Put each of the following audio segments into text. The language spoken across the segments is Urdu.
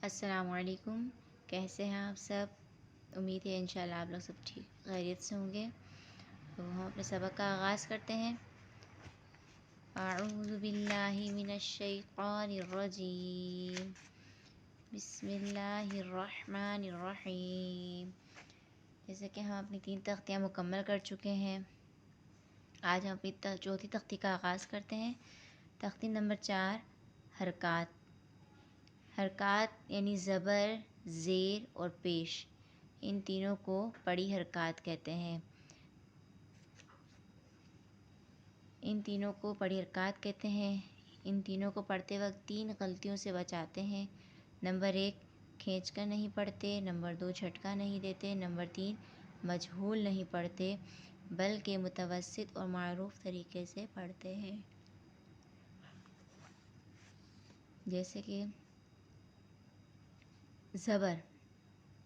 السلام علیکم، کیسے ہیں آپ سب؟ امید ہے انشاءاللہ آپ لوگ سب ٹھیک خیریت سے ہوں گے۔ تو ہم اپنے سبق کا آغاز کرتے ہیں۔ اعوذ باللہ من الشیطان الرجیم، بسم اللہ الرحمن الرحیم۔ جیسے کہ ہم اپنی 3 تختیاں مکمل کر چکے ہیں، آج ہم اپنی چوتھی تختی کا آغاز کرتے ہیں۔ تختی نمبر 4، حرکات۔ حرکات یعنی زبر، زیر اور پیش، ان تینوں کو پڑی حرکات کہتے ہیں۔ ان تینوں کو پڑھتے وقت 3 غلطیوں سے بچاتے ہیں۔ نمبر 1، کھینچ کر نہیں پڑھتے۔ نمبر 2، جھٹکا نہیں دیتے۔ نمبر 3، مجہول نہیں پڑھتے بلکہ متوسط اور معروف طریقے سے پڑھتے ہیں۔ جیسے کہ زبر،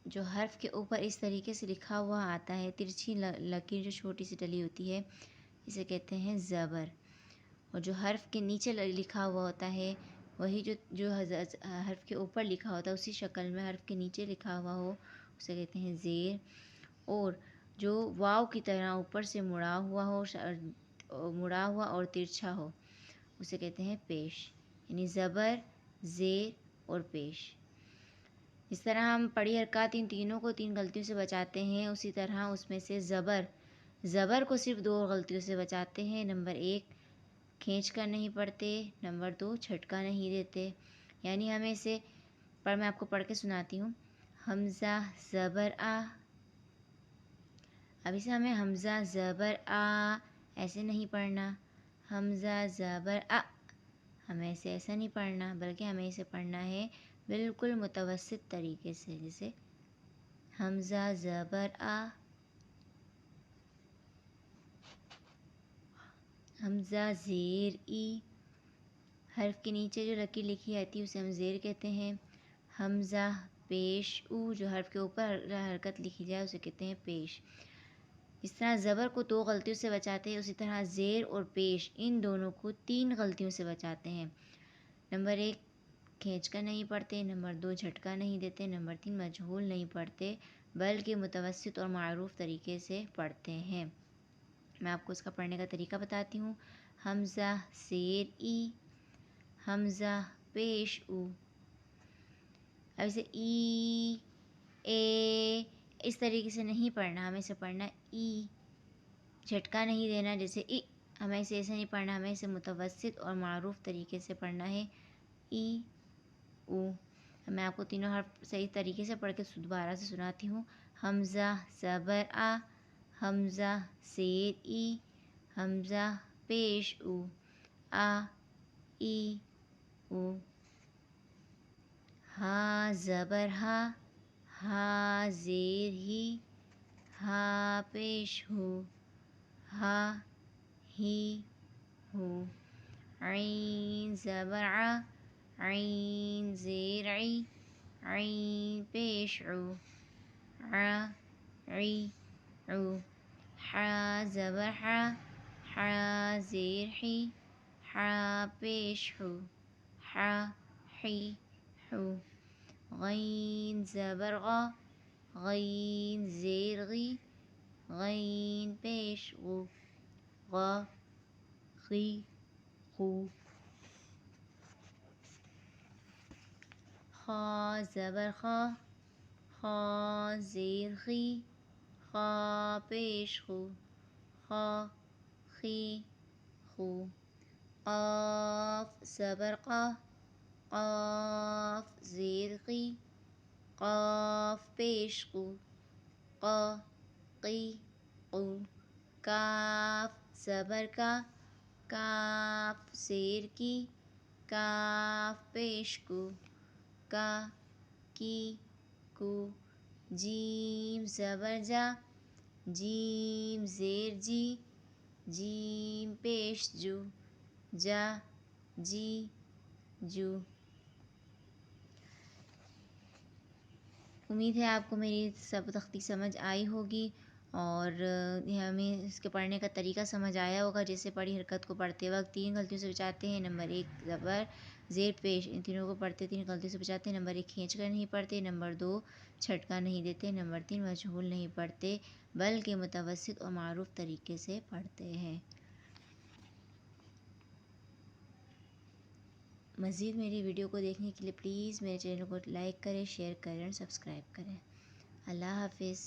جو حرف کے اوپر اس طریقے سے لکھا ہوا آتا ہے، ترچھی لکیر جو چھوٹی سی ڈلی ہوتی ہے، اسے کہتے ہیں زبر۔ اور جو حرف کے نیچے لکھا ہوا ہوتا ہے، وہی جو حرف کے اوپر لکھا ہوتا ہے اسی شکل میں حرف کے نیچے لکھا ہوا ہو، اسے کہتے ہیں زیر۔ اور جو واو کی طرح اوپر سے مڑا ہوا اور ترچھا ہو، اسے کہتے ہیں پیش، یعنی زبر، زیر اور پیش۔ اس طرح ہم پڑھی حرکات ان تینوں کو 3 غلطیوں سے بچاتے ہیں، اسی طرح اس میں سے زبر کو صرف 2 غلطیوں سے بچاتے ہیں۔ نمبر 1، کھینچ کر نہیں پڑھتے۔ نمبر 2، جھٹکا نہیں دیتے۔ یعنی ہمیں اسے میں آپ کو پڑھ کے سناتی ہوں۔ حمزہ زبر آ، اب اسے ہمیں حمزہ زبر آ ایسے نہیں پڑھنا، حمزہ زبر آ، ہمیں اسے ایسا نہیں پڑھنا، بلکہ ہمیں اسے پڑھنا ہے بالکل متوسط طریقے سے، جیسے حمزہ زبر آ، حمزہ زیر ای، حرف کے نیچے جو لکیر لکھی آتی ہے اسے ہم زیر کہتے ہیں۔ حمزہ پیش او، جو حرف کے اوپر حرکت لکھی جائے اسے کہتے ہیں پیش۔ اس طرح زبر کو 2 غلطیوں سے بچاتے ہیں، اسی طرح زیر اور پیش ان دونوں کو 3 غلطیوں سے بچاتے ہیں۔ نمبر 1، کھینچ کر نہیں پڑھتے۔ نمبر 2، جھٹکا نہیں دیتے۔ نمبر 3، مجہول نہیں پڑھتے بلکہ متوسط اور معروف طریقے سے پڑھتے ہیں۔ میں آپ کو اس کا پڑھنے کا طریقہ بتاتی ہوں۔ حمزہ زیر ای، حمزہ پیش او۔ اب اسے ای اے اس طریقے سے نہیں پڑھنا، ہمیں اسے پڑھنا ای، جھٹکا نہیں دینا جیسے ای، ہمیں اسے ایسے نہیں پڑھنا، ہمیں اسے متوسط اور معروف طریقے سے پڑھنا ہے ای او۔ میں آپ کو تینوں حرف صحیح طریقے سے پڑھ کے دوبارہ سے سناتی ہوں۔ حمزہ زبر آ، حمزہ زیر ای، حمزہ پیش او، آ ای او۔ ہا زبر ہا، ہا زیر ہی، ہا پیش ہو، ہا ہی ہو۔ عین زبر ع، عین زیر عی، عین پیش عو، ع عی عو۔ حا زبر ح، ح زیر حی، ح پیش حو، ح حی حو۔ غین زبر غ، غین زیر غی، غین پیش غو، غ غی غو۔ خا زبر خا، خا زیر خی، خا پیش خو، خا خی خو۔ قاف زبر قا، قاف زیر قی، قاف پیش قو، قا قی قو۔ کاف زبر کا، کاف زیر کی، کاف پیش کو، کا کی کو۔ جیم زبر جا، جیم زیر جی، جیم پیش جو، جا جی جو۔ امید ہے آپ کو میری سب تختی سمجھ آئی ہوگی اور ہمیں اس کے پڑھنے کا طریقہ سمجھ آیا ہوگا۔ جیسے پڑھی حرکت کو پڑھتے وقت 3 غلطیوں سے بچاتے ہیں۔ نمبر 1، زبر زیر پیش، ان تینوں کو پڑھتے 3 غلطی سے بچاتے ہیں۔ نمبر 1 کھینچ کر نہیں پڑھتے، نمبر 2 چھٹکا نہیں دیتے، نمبر 3 مجہول نہیں پڑھتے بلکہ متوسط اور معروف طریقے سے پڑھتے ہیں۔ مزید میری ویڈیو کو دیکھنے کے لیے پلیز میرے چینل کو لائک کریں، شیئر کریں اور سبسکرائب کریں۔ اللہ حافظ۔